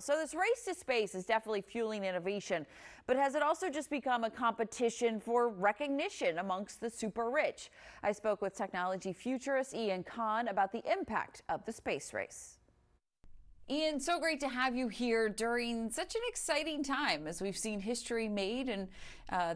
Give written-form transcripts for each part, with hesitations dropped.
So this race to space is definitely fueling innovation, but has it also just become a competition for recognition amongst the super rich? I spoke with technology futurist Ian Khan about the impact of the space race. Ian, so great to have you here during such an exciting time as we've seen history made and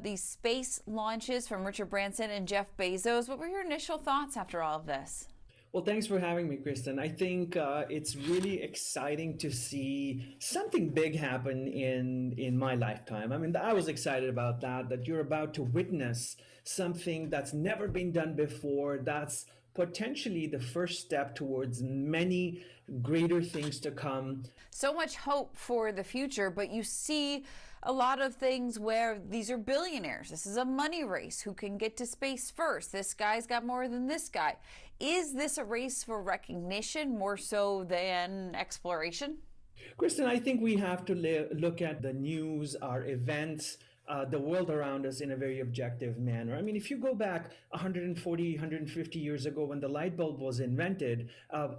these space launches from Richard Branson and Jeff Bezos. What were your initial thoughts after all of this? Well, thanks for having me, Kristen. I think it's really exciting to see something big happen in my lifetime. I mean, I was excited about that, that you're about to witness something that's never been done before, that's potentially the first step towards many greater things to come. So much hope for the future, but you see a lot of things where these are billionaires. This is a money race. Who can get to space first? This guy's got more than this guy. Is this a race for recognition more so than exploration? Kristen, I think we have to look at the news, our events, the world around us in a very objective manner. I mean, if you go back 140, 150 years ago when the light bulb was invented,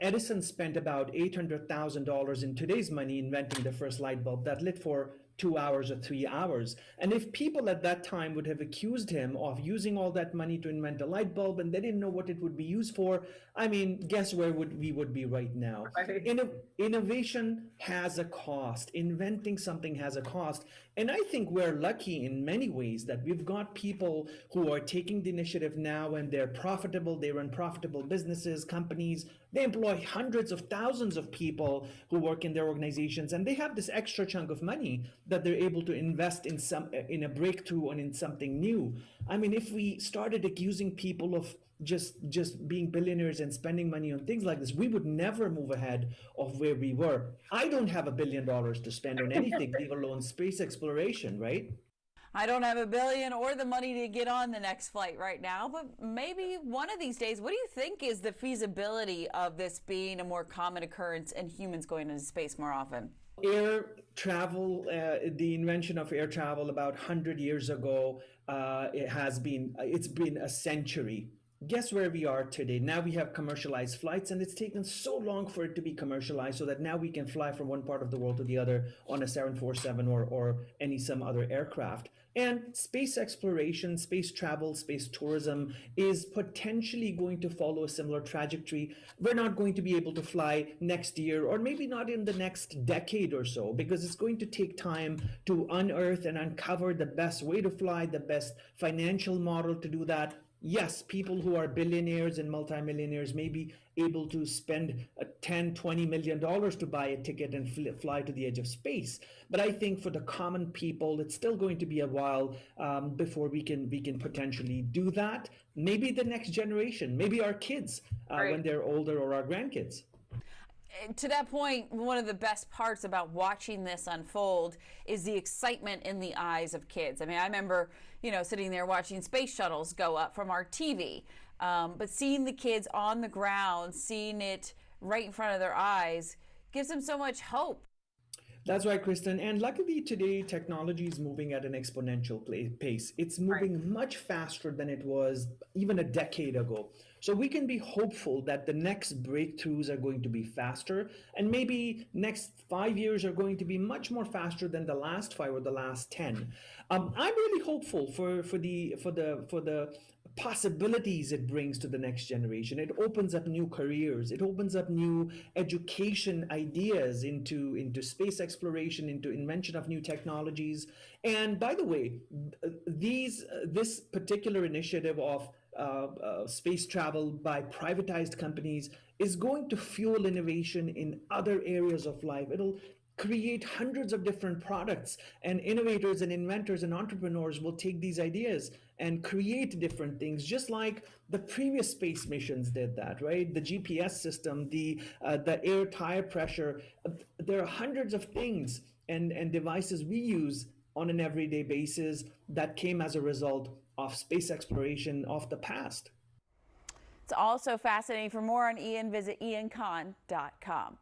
Edison spent about $800,000 in today's money inventing the first light bulb that lit for 2 hours or 3 hours. And if people at that time would have accused him of using all that money to invent a light bulb and they didn't know what it would be used for, I mean, guess where we would be right now? Innovation has a cost. Inventing something has a cost. And I think we're lucky in many ways that we've got people who are taking the initiative now and they're profitable. They run profitable businesses, companies. They employ hundreds of thousands of people who work in their organizations, and they have this extra chunk of money that they're able to invest in a breakthrough and in something new. I mean, if we started accusing people of just being billionaires and spending money on things like this, we would never move ahead of where we were. I don't have $1 billion to spend on anything, leave alone space exploration, right? I don't have $1 billion or the money to get on the next flight right now, but maybe one of these days. What do you think is the feasibility of this being a more common occurrence and humans going into space more often? Air travel, the invention of air travel about 100 years ago, it's been a century. Guess where we are today? Now we have commercialized flights, and it's taken so long for it to be commercialized so that now we can fly from one part of the world to the other on a 747 or some other aircraft. And space exploration, space travel, space tourism is potentially going to follow a similar trajectory. We're not going to be able to fly next year, or maybe not in the next decade or so, because it's going to take time to unearth and uncover the best way to fly, the best financial model to do that. Yes, people who are billionaires and multimillionaires may be able to spend $10, $20 million to buy a ticket and fly to the edge of space. But I think for the common people, it's still going to be a while before we can potentially do that. Maybe the next generation, maybe our kids when they're older, or our grandkids. To that point, one of the best parts about watching this unfold is the excitement in the eyes of kids. I mean, I remember, sitting there watching space shuttles go up from our TV, but seeing the kids on the ground, seeing it right in front of their eyes, gives them so much hope. That's right, Kristen. And luckily today, technology is moving at an exponential pace. It's moving much faster than it was even a decade ago. So we can be hopeful that the next breakthroughs are going to be faster, and maybe next 5 years are going to be much more faster than the last 5 or the last 10. I'm really hopeful for the possibilities it brings to the next generation. It opens up new careers. It opens up new education ideas into space exploration, into invention of new technologies. And by the way, this particular initiative of space travel by privatized companies is going to fuel innovation in other areas of life. It'll create hundreds of different products, and innovators and inventors and entrepreneurs will take these ideas and create different things, just like the previous space missions did that, right? The GPS system, the air tire pressure. There are hundreds of things and devices we use on an everyday basis that came as a result of space exploration of the past. It's also fascinating. For more on Ian, visit iankhan.com.